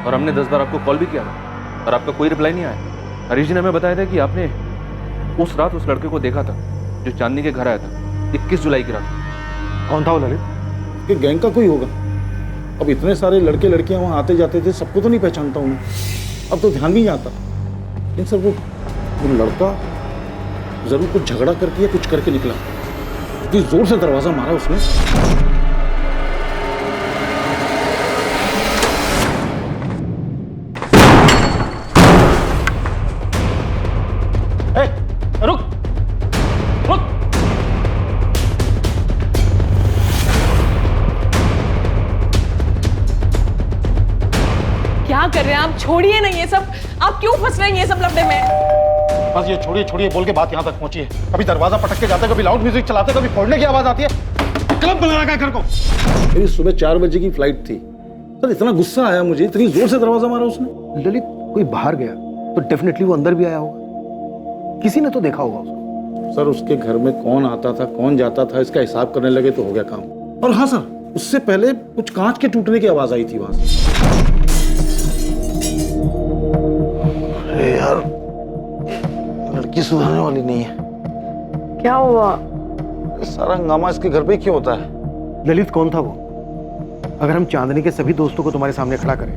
और हमने 10 बार आपको कॉल भी किया था और आपका कोई रिप्लाई नहीं आया। हरीश जी ने हमें बताया था कि आपने उस रात उस लड़के को देखा था जो चांदनी के घर आया था 21 जुलाई की रात। कौन था वो ललित? कि गैंग का कोई होगा। अब इतने सारे लड़के लड़कियां वहां आते जाते थे, सबको तो नहीं पहचानता हूँ, अब तो ध्यान भी नहीं आता। लेकिन सर वो लड़का जरूर कुछ झगड़ा करके या कुछ करके निकला। इतनी जोर से दरवाजा मारा उसने। रुक रुक। क्या कर रहे हैं आप? छोड़िए नहीं ये सब। आप क्यों फंस रहे हैं ये सब लफड़े में? बस ये छोड़िए छोड़िए बोल के बात यहाँ तक पहुंची है। कभी दरवाजा पटक के जाते, कभी लाउड म्यूजिक चलाते, कभी फोड़ने की आवाज आती है। क्लब बना रखा है घर को। मेरी सुबह 4 बजे की फ्लाइट थी सर, इतना गुस्सा आया मुझे, इतनी जोर से दरवाजा मारा उसने। ललित कोई बाहर गया तो डेफिनेटली वो अंदर भी आया होगा, किसी ने तो देखा होगा उसको। सर उसके घर में कौन आता था कौन जाता था इसका हिसाब करने लगे तो हो गया काम। और हाँ सर, उससे पहले कुछ कांच के टूटने की आवाज आई थी वहां से। अरे यार, लड़की सुधरने वाली नहीं है। क्या हुआ? सारा हंगामा इसके घर पे ही क्यों होता है? ललित कौन था वो? अगर हम चांदनी के सभी दोस्तों को तुम्हारे सामने खड़ा करें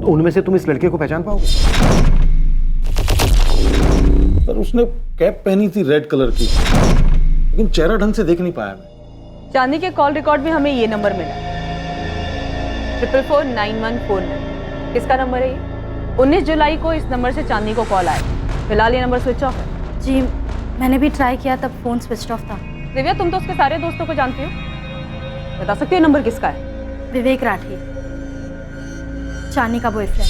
तो उनमें से तुम इस लड़के को पहचान पाओगे? सर उसने कैप पहनी थी रेड कलर की, लेकिन चेहरा ढंग से देख नहीं पाया मैं। चांदनी के कॉल रिकॉर्ड में हमें ये नंबर मिला 4449149। किसका नंबर है ये? 19 जुलाई को इस नंबर से चांदनी को कॉल आया। फिलहाल ये नंबर स्विच ऑफ है। जी मैंने भी ट्राई किया, तब फोन स्विच ऑफ था। दिव्या, तुम तो उसके सारे दोस्तों को जानती हो, बता सकती हो नंबर किसका है? विवेक राठी, चांदनी का बॉयफ्रेंड।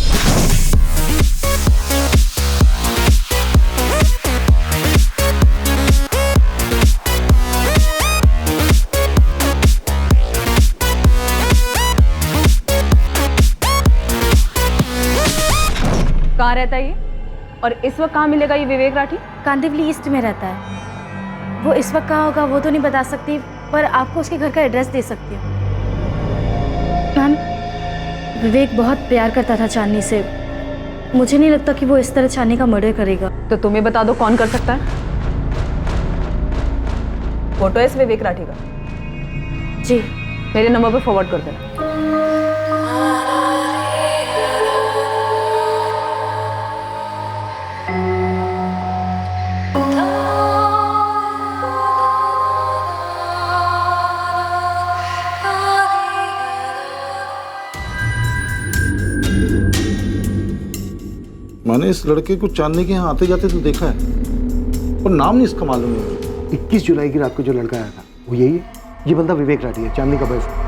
कहाँ रहता है ये, और इस वक्त कहाँ मिलेगा ये विवेक राठी? कांदिवली ईस्ट में रहता है। वो इस वक्त कहाँ होगा वो तो नहीं बता सकती, पर आपको उसके घर का एड्रेस दे सकती हूँ। मैम, विवेक बहुत प्यार करता था चांदनी से। मुझे नहीं लगता कि वो इस तरह चांदनी का मर्डर करेगा। तो तुम्हें बता दो कौन कर सकता है? फोटो है इस विवेक राठी का? जी। मेरे नंबर पर फॉरवर्ड कर देना। मैंने इस लड़के को चांदनी के यहाँ आते जाते तो देखा है, पर नाम नहीं इसका मालूम है। 21 जुलाई की रात को जो लड़का आया था वो यही है। ये बंदा विवेक राठी है, चांदनी का बॉयफ्रेंड।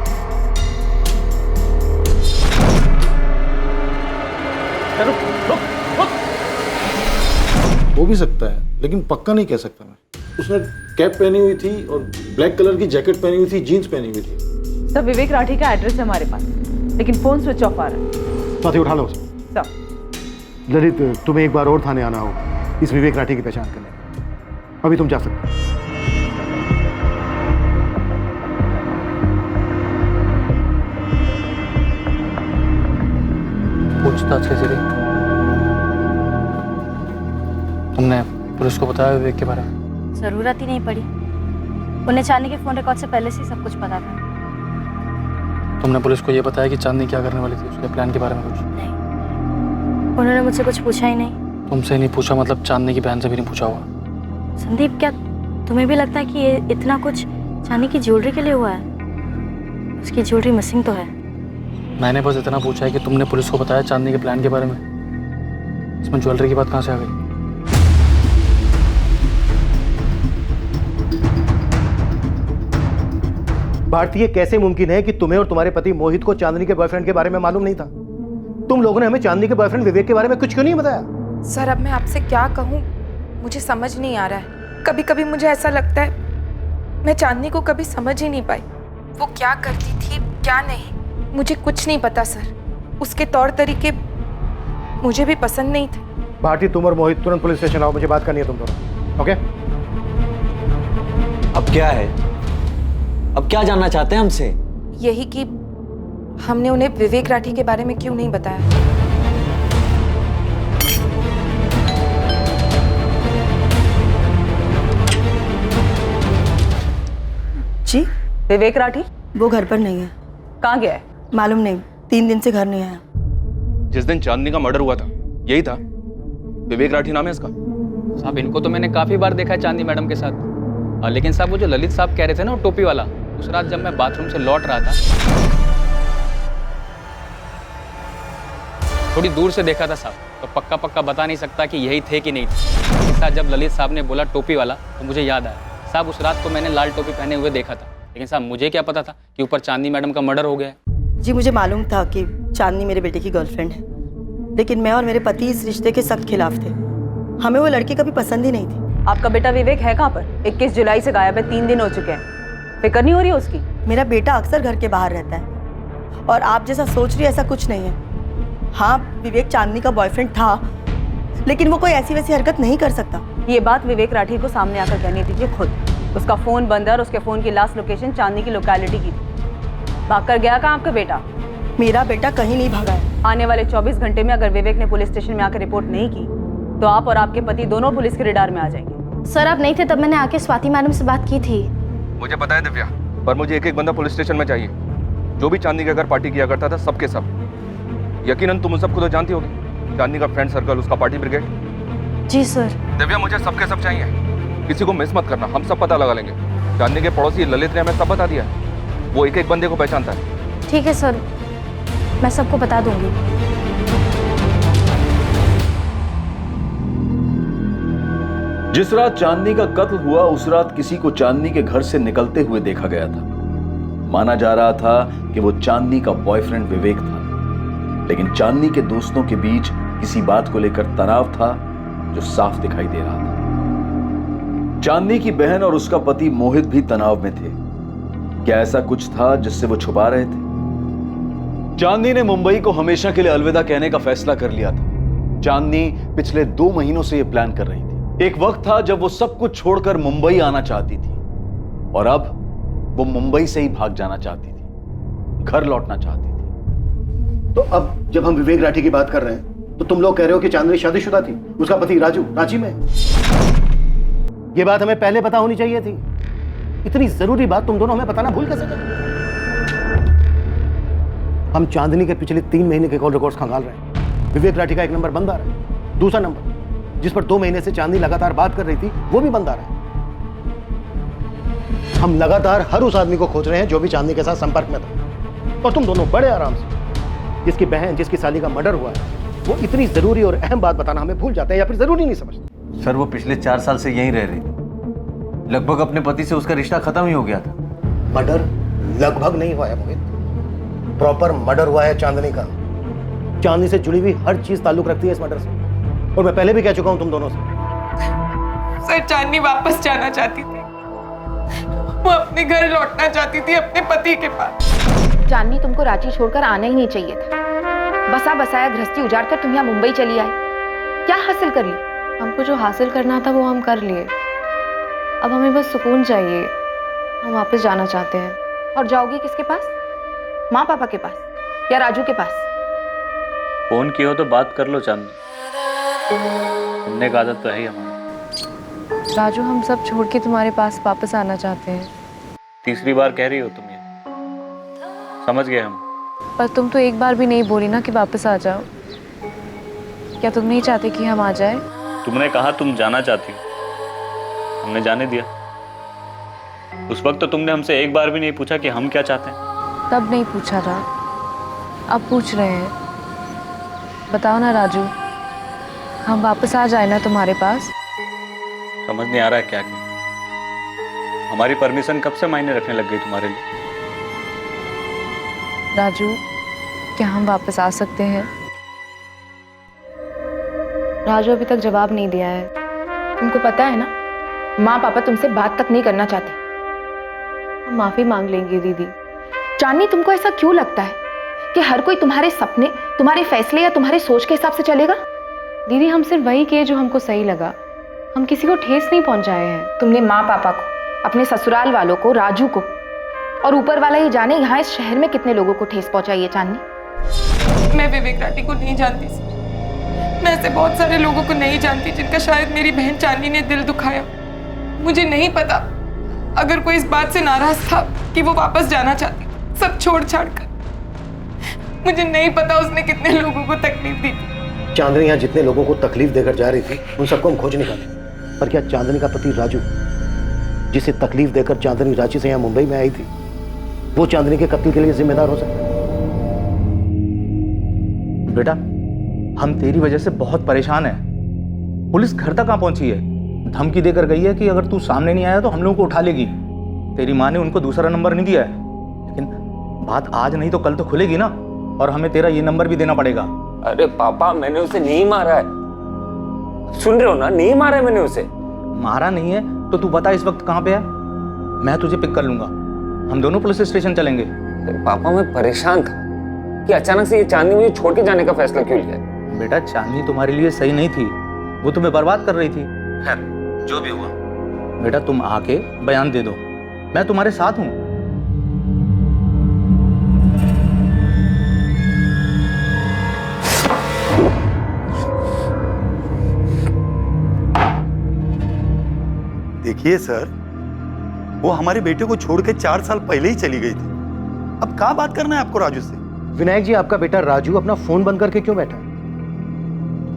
हो भी सकता है, लेकिन पक्का नहीं कह सकता मैं। उसने कैप पहनी हुई थी और ब्लैक कलर की जैकेट पहनी हुई थी, जीन्स पहनी हुई थी। सर, विवेक राठी का एड्रेस है हमारे पास, लेकिन फोन स्विच ऑफ आ रहा है। साथी उठा लो उसे। सर, ललित, तुम्हें एक बार और थाने आना होगा इस विवेक राठी की पहचान करने। अभी तुम जा सकते हो। पूछताछ कैसी रही? तुमने पुलिस को बताया विवेक के बारे में? जरूरत ही नहीं पड़ी, उन्हें चांदनी के फोन रिकॉर्ड से पहले से सब कुछ पता था। तुमने पुलिस को ये बताया कि चांदनी क्या करने वाली थी, उसके प्लान के बारे में कुछ? नहीं, उन्होंने मुझसे कुछ पूछा ही नहीं। तुमसे नहीं पूछा मतलब चांदनी की बहन से भी नहीं पूछा होगा? संदीप, क्या तुम्हें भी लगता है कि ये इतना कुछ चांदनी की ज्वेलरी के लिए हुआ है? उसकी ज्वेलरी मिसिंग तो है। मैंने बस इतना पूछा है कि तुमने पुलिस को बताया चांदनी के प्लान के बारे में, इसमें ज्वेलरी की बात कहाँ से आ गई? भारतीय, कैसे मुमकिन है कि तुम्हें और तुम्हारे पति मोहित को चांदनी के बॉयफ्रेंड के बारे में मालूम नहीं था? तुम लोगों ने हमें चांदनी के बॉयफ्रेंड विवेक के बारे में कुछ क्यों नहीं बताया? सर, अब मैं आपसे क्या कहूँ, मुझे समझ नहीं आ रहा है। कभी कभी मुझे ऐसा लगता है मैं चांदनी को कभी समझ ही नहीं पाई। वो क्या करती थी क्या नहीं, मुझे कुछ नहीं पता सर। उसके तौर तरीके मुझे भी पसंद नहीं थे। भारती, तुम और मोहित तुरंत पुलिस स्टेशन आओ, मुझे बात करनी है तुम दोनों। ओके? अब क्या है? अब क्या जानना चाहते हैं हमसे? यही कि हमने उन्हें विवेक राठी के बारे में क्यों नहीं बताया? जी, विवेक राठी वो घर पर नहीं है। कहाँ गया है? मालूम नहीं, 3 दिन से घर नहीं आया। जिस दिन चांदनी का मर्डर हुआ था यही था, विवेक राठी नाम है इसका। साहब इनको तो मैंने काफी बार देखा है चांदनी मैडम के साथ। लेकिन साहब वो जो ललित साहब कह रहे थे ना, वो टोपी वाला, उस रात जब मैं बाथरूम से लौट रहा था, थोड़ी दूर से देखा था साहब, तो पक्का पक्का बता नहीं सकता कि यही थे कि नहीं थे। इस साथ जब ललित साहब ने बोला टोपी वाला, तो मुझे याद आया साहब उस रात को मैंने लाल टोपी पहने हुए देखा था। लेकिन साहब मुझे क्या पता था कि ऊपर चांदनी मैडम का मर्डर हो गया है। जी मुझे मालूम था कि चांदनी मेरे बेटे की गर्लफ्रेंड है, लेकिन मैं और मेरे पति इस रिश्ते के सख्त खिलाफ थे। हमें वो लड़की कभी पसंद ही नहीं थी। आपका बेटा विवेक है कहाँ पर? 21 जुलाई से गायब है, 3 दिन हो चुके हैं। फिक्र नहीं हो रही है उसकी? मेरा बेटा अक्सर घर के बाहर रहता है और आप जैसा सोच रही है ऐसा कुछ नहीं है। हाँ, विवेक चांदनी का बॉयफ्रेंड था, लेकिन वो कोई ऐसी वैसी हरकत नहीं कर सकता। ये बात विवेक राठी को सामने आकर कहनी दीजिए खुद। उसका फोन बंद है और उसके फोन की लास्ट लोकेशन चांदनी की लोकेलिटी की थी। भागकर गया कहाँ आपका बेटा? मेरा बेटा कहीं नहीं भागा है। आने वाले 24 घंटे में अगर विवेक ने पुलिस स्टेशन में आकर रिपोर्ट नहीं की तो आप और आपके पति दोनों पुलिस के रडार में आ जाएंगे। सर आप नहीं थे तब मैंने आके स्वाति मैडम से बात की थी। मुझे पता है दिव्या, पर मुझे एक एक बंदा पुलिस स्टेशन में चाहिए जो भी चांदनी के घर पार्टी किया करता था, सबके सब। यकीनन तुम उन सबको तो जानती होगी, चांदनी का फ्रेंड सर्कल, उसका पार्टी ब्रिगेड। जी सर। दिव्या मुझे सबके सब चाहिए, किसी को मिस मत करना, हम सब पता लगा लेंगे। चांदनी के पड़ोसी ललित ने हमें सब बता दिया है, वो एक एक बंदे को पहचानता है। ठीक है सर, मैं सबको बता दूंगी। जिस रात चांदनी का कत्ल हुआ उस रात किसी को चांदनी के घर से निकलते हुए देखा गया था। माना जा रहा था कि वो चांदनी का बॉयफ्रेंड विवेक था, लेकिन चांदनी के दोस्तों के बीच किसी बात को लेकर तनाव था जो साफ दिखाई दे रहा था। चांदनी की बहन और उसका पति मोहित भी तनाव में थे। क्या ऐसा कुछ था जिससे वो छुपा रहे थे? चांदनी ने मुंबई को हमेशा के लिए अलविदा कहने का फैसला कर लिया था। चांदनी पिछले 2 महीनों से यह प्लान कर रही थी। एक वक्त था जब वो सब कुछ छोड़कर मुंबई आना चाहती थी और अब वो मुंबई से ही भाग जाना चाहती थी, घर लौटना चाहती थी। तो अब जब हम विवेक राठी की बात कर रहे हैं तो तुम लोग कह रहे हो कि चांदनी शादीशुदा थी, उसका पति राजू रांची में। ये बात हमें पहले पता होनी चाहिए थी। इतनी जरूरी बात तुम दोनों हमें बताना भूल कैसे गए? हम चांदनी के पिछले 3 महीने के कॉल रिकॉर्ड्स खंगाल रहे हैं। विवेक राठी का एक नंबर बंद आ रहा है, दूसरा नंबर जिस पर 2 महीने से चांदनी लगातार बात कर रही थी वो भी बंद आ रहा है। हम लगातार हर उस आदमी को खोज रहे हैं जो भी चांदनी के साथ संपर्क में था, और तुम दोनों बड़े आराम से जिसकी बहन जिसकी साली का मर्डर हुआ है वो इतनी जरूरी और अहम बात बताना हमें भूल जाते हैं या फिर जरूरी नहीं समझते। सर वो पिछले 4 साल से यहीं रह रही थी। लगभग अपने पति से उसका रिश्ता खत्म ही हो गया था। मर्डर लगभग नहीं हुआ है मोहित, प्रॉपर मर्डर हुआ है चांदनी का। चांदनी से जुड़ी हुई हर चीज ताल्लुक रखती है इस मर्डर से, और मैं पहले भी कह चुका हूं तुम दोनों से। सर चांदनी वापस जाना चाहती थी, वो अपने घर लौटना चाहती थी, अपने पति के पास। चांदनी तुमको रांची छोड़कर आना ही नहीं चाहिए था। बसा बसाया गृहस्थी उजाड़ कर तुम यहाँ मुंबई चली आई, क्या हासिल कर ली? हमको जो हासिल करना था वो हम कर लिए। अब हमें बस सुकून चाहिए। हम वापस जाना चाहते हैं। और जाओगी किसके पास? माँ पापा के पास या राजू के पास? फोन किया हो तो बात कर लो चांदनी, सुनने का आदत तो है ही हमारी। राजू हम सब छोड़ के तुम्हारे पास वापस आना चाहते हैं। तीसरी बार कह रही हो तुम ये, समझ गए हम। पर तुम तो एक बार भी नहीं बोली ना कि वापस आ जाओ। क्या तुम नहीं चाहते कि हम आ जाए? तुमने कहा तुम जाना चाहती हो, हमने जाने दिया। उस वक्त तो तुमने हमसे एक बार भी नहीं पूछा कि हम क्या चाहते हैं। तब नहीं पूछा था, अब पूछ रहे हैं। बताओ ना राजू, हम वापस आ जाए ना तुम्हारे पास? समझ नहीं आ रहा है क्या करें। हमारी परमिशन कब से मायने रखने लग गई तुम्हारे लिए? राजू, क्या हम वापस आ सकते हैं? राजू अभी तक जवाब नहीं दिया है। तुमको पता है ना, माँ पापा तुमसे बात तक नहीं करना चाहते। हम माफी मांग लेंगे दीदी। चांदनी तुमको ऐसा क्यों लगता है कि हर कोई तुम्हारे सपने, तुम्हारे फैसले या तुम्हारी सोच के हिसाब से चलेगा? दीदी हम सिर्फ वही किए जो हमको सही लगा। हम किसी को ठेस नहीं पहुंचाए हैं। तुमने माँ पापा को, अपने ससुराल वालों को, राजू को और ऊपर वाला ही जाने यहाँ इस शहर में कितने लोगों को ठेस पहुंचाई है चांदनी। मैं विवेक राठी को नहीं जानती सर। मैं ऐसे बहुत सारे लोगों को नहीं जानती जिनका शायद मेरी बहन चांदनी ने दिल दुखाया। मुझे नहीं पता अगर कोई इस बात से नाराज था कि वो वापस जाना चाहती सब छोड़ छाड़ कर। मुझे नहीं पता उसने कितने लोगों को तकलीफ दी थी। चांदनी यहाँ जितने लोगों को तकलीफ देकर जा रही थी उन सबको हम खोज निकाले, पर क्या चांदनी का पति राजू, जिसे तकलीफ देकर चांदनी रांची से यहाँ मुंबई में आई थी, वो चांदनी के कत्ल के लिए जिम्मेदार हो सकता है? बेटा, हम तेरी वजह से बहुत परेशान हैं। पुलिस घर तक कहाँ पहुंची है? धमकी देकर गई है कि अगर तू सामने नहीं आया तो हम लोगों को उठा लेगी। तेरी माँ ने उनको दूसरा नंबर नहीं दिया है, लेकिन बात आज नहीं तो कल तो खुलेगी ना, और हमें तेरा ये नंबर भी देना पड़ेगा। अरे पापा, मैंने उसे नहीं मारा है, सुन रहे हो ना? नहीं मारा है मैंने उसे। मारा नहीं है तो तू बता इस वक्त कहाँ पे है, मैं तुझे पिक कर लूंगा, हम दोनों पुलिस स्टेशन चलेंगे। पापा, मैं परेशान था कि अचानक से ये चांदनी मुझे छोड़ के जाने का फैसला क्यों लिया। बेटा, चांदनी तुम्हारे लिए सही नहीं थी, वो तुम्हें बर्बाद कर रही थी। खैर, जो भी हुआ, बेटा तुम आके बयान दे दो, मैं तुम्हारे साथ हूं। देखिए सर, वो हमारे बेटे को छोड़ के 4 साल पहले ही चली गई थी। अब क्या बात करना है आपको राजू से? विनायक जी, आपका बेटा राजू अपना फोन बंद करके क्यों बैठा है?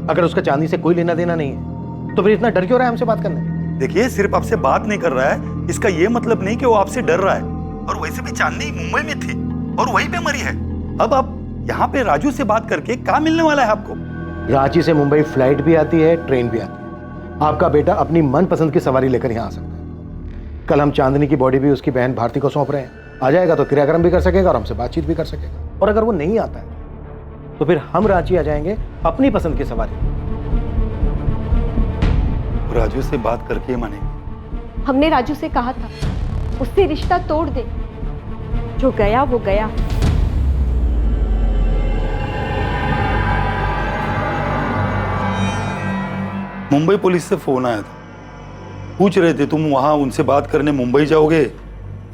अगर उसका चांदनी से कोई लेना देना नहीं है तो फिर इतना डर क्यों रहा है हमसे बात करने? देखिए, सिर्फ आपसे बात नहीं कर रहा है, इसका ये मतलब नहीं कि वो आपसे डर रहा है। और वैसे भी चांदनी मुंबई में थी और वहीं पे मरी है। अब आप यहाँ पे राजू से बात करके क्या मिलने वाला है आपको? रांची से मुंबई फ्लाइट भी आती है, ट्रेन भी आती है। आपका बेटा अपनी मनपसंद की सवारी लेकर यहाँ आ सकता है। कल हम चांदनी की बॉडी भी उसकी बहन भारती को सौंप रहे हैं। आ जाएगा तो क्रियाक्रम भी कर सकेगा और हमसे बातचीत भी कर सकेगा। और अगर वो नहीं आता है तो फिर हम रांची आ जाएंगे अपनी पसंद की सवारी। राजू से बात करके मानेंगे। हमने राजू से कहा था उससे रिश्ता तोड़ दे, जो गया वो गया। मुंबई पुलिस से फोन आया था, पूछ रहे थे तुम वहां उनसे बात करने मुंबई जाओगे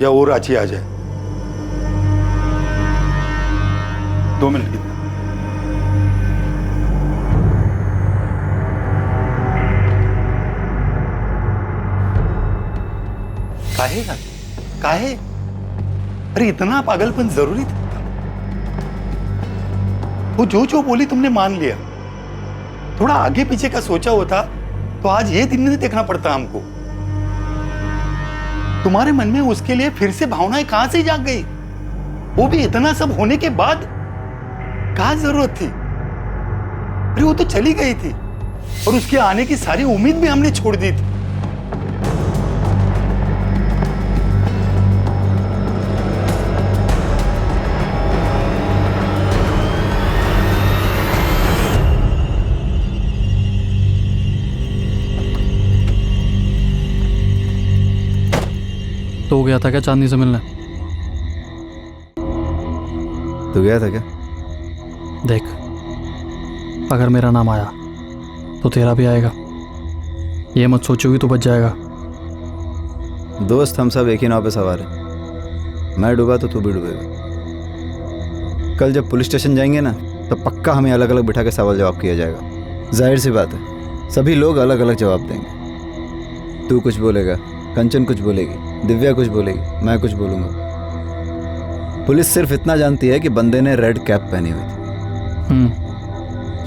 या वो रांची आ जाए। 2 मिनट की। काहे काहे? अरे इतना पागलपन जरूरी था? वो जो बोली तुमने मान लिया। थोड़ा आगे पीछे का सोचा होता तो आज ये दिन नहीं देखना पड़ता हमको। तुम्हारे मन में उसके लिए फिर से भावनाएं कहां से जाग गई? वो भी इतना सब होने के बाद क्या जरूरत थी? अरे वो तो चली गई थी और उसके आने की सारी उम्मीद भी हमने छोड़ दी थी। तो गया था क्या चांदनी से मिलने? तो गया था क्या? देख, अगर मेरा नाम आया तो तेरा भी आएगा। ये मत सोचोगी तो बच जाएगा। दोस्त, हम सब एक ही नाव पे सवार हैं। मैं डूबा तो तू भी डूबेगा। कल जब पुलिस स्टेशन जाएंगे ना तो पक्का हमें अलग अलग बिठा के सवाल जवाब किया जाएगा। जाहिर सी बात है, सभी लोग अलग अलग जवाब देंगे। तू कुछ बोलेगा, कंचन कुछ बोलेगी, दिव्या कुछ बोलेगी, मैं कुछ बोलूँगा। पुलिस सिर्फ इतना जानती है कि बंदे ने रेड कैप पहनी हुई थी।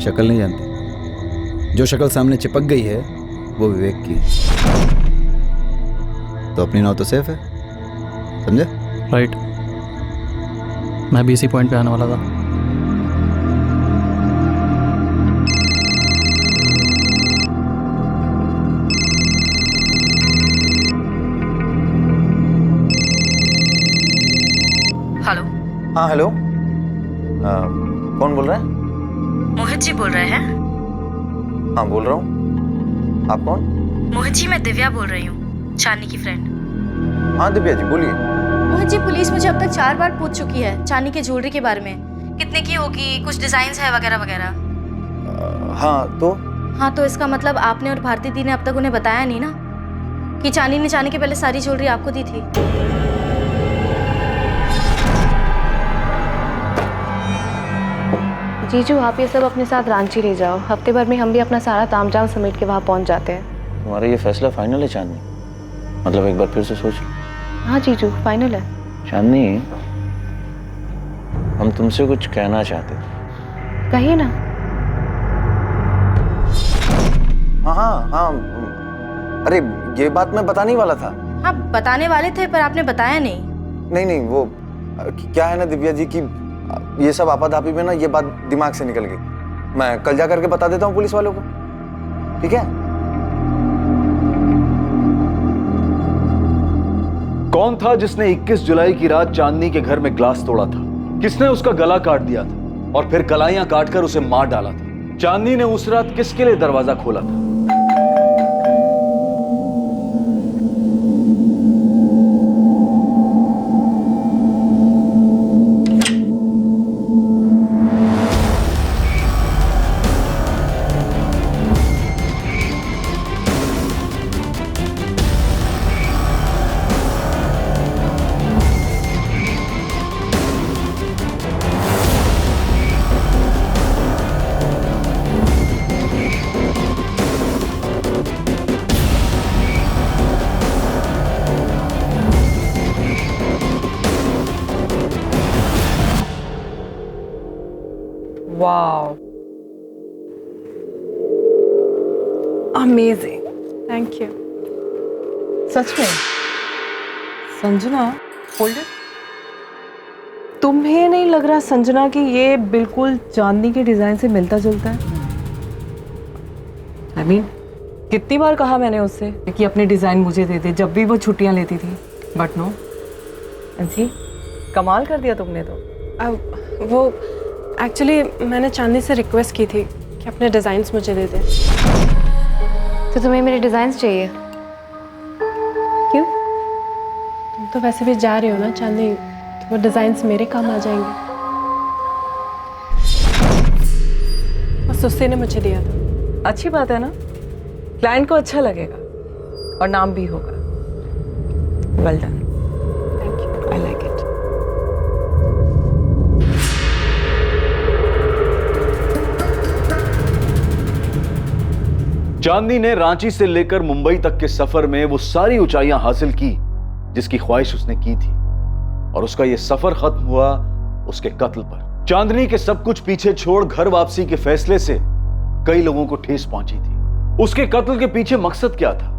शक्ल नहीं जानती। जो शक्ल सामने चिपक गई है वो विवेक की है। तो अपनी नाव तो सेफ है, समझे? राइट, मैं भी इसी पॉइंट पे आने वाला था। हेलो। हाँ हेलो, कौन बोल रहा है? मोहित जी बोल रहे हैं? हाँ बोल रहा हूँ। आप कौन? मोहित जी, मैं दिव्या बोल रही हूँ, चांदनी की फ्रेंड। हाँ दिव्या जी बोलिए। मोहित जी, पुलिस मुझे अब तक 4 बार पूछ चुकी है चांदनी के ज्वेलरी के बारे में। कितने की होगी, कुछ डिजाइन है वगैरह वगैरह। हाँ तो इसका मतलब आपने और भारती दी ने अब तक उन्हें बताया नहीं ना कि चांदनी ने जाने के पहले सारी ज्वेलरी आपको दी थी? जीजू आप ये सब अपने साथ रांची ले जाओ, हफ्ते भर में हम भी अपना सारा तामझाम समेट के वहाँ पहुँच जाते हैं। तुम्हारा ये फैसला फाइनल है चांदनी? मतलब एक बार फिर से सोच लो। हाँ जीजू फाइनल है। चांदनी, हम तुमसे कुछ कहना चाहते थे। कहिए ना। हाँ हाँ हाँ, अरे ये बात मैं बताने वाला था। हाँ बताने वाले थे पर आपने बताया नहीं। नहीं नहीं, वो क्या है ना दिव्या जी की ये सब आपाधापी में ना ये बात दिमाग से निकल गई। मैं कल जा करके बता देता हूँ पुलिस वालों को, ठीक है? कौन था जिसने 21 जुलाई की रात चांदनी के घर में ग्लास तोड़ा था? किसने उसका गला काट दिया था और फिर कलाइयां काटकर उसे मार डाला था? चांदनी ने उस रात किसके लिए दरवाजा खोला था? Wow, amazing, thank you. सच में। Sanjana, hold it. तुम्हें नहीं लग रहा संजना कि ये बिल्कुल चांदनी के डिजाइन से मिलता जुलता है? I mean, कितनी बार कहा मैंने उससे कि अपने डिजाइन मुझे दे दे जब भी वो छुट्टियां लेती थी, बट नो। जी, कमाल कर दिया तुमने तो। वो एक्चुअली मैंने चांदनी से रिक्वेस्ट की थी कि अपने डिज़ाइंस मुझे दे दे। तो तुम्हें मेरे डिजाइन्स चाहिए? क्यों? तुम तो वैसे भी जा रहे हो ना चांदनी, तो वो डिज़ाइंस मेरे काम आ जाएंगे। बस उससे ने मुझे दिया था। अच्छी बात है ना, क्लाइंट को अच्छा लगेगा और नाम भी होगा। Well done, thank you, I like it. Chandni ने रांची से लेकर मुंबई तक के सफर में वो सारी ऊंचाइयां हासिल की जिसकी ख्वाहिश उसने की थी, और उसका ये सफर खत्म हुआ उसके कत्ल पर। चांदनी के सब कुछ पीछे छोड़ घर वापसी के फैसले से कई लोगों को ठेस पहुंची थी। उसके कत्ल के पीछे मकसद क्या था,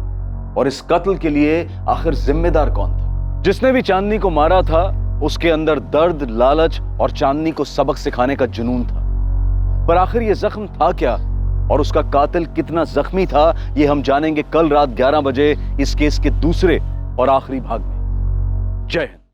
और इस कत्ल के लिए आखिर जिम्मेदार कौन था? जिसने भी चांदनी को मारा था उसके अंदर दर्द, लालच और चांदनी को सबक सिखाने का जुनून था। पर आखिर ये जख्म था क्या, और उसका कातिल कितना जख्मी था, ये हम जानेंगे कल रात 11 बजे इस केस के दूसरे और आखिरी भाग में। जय हिंद।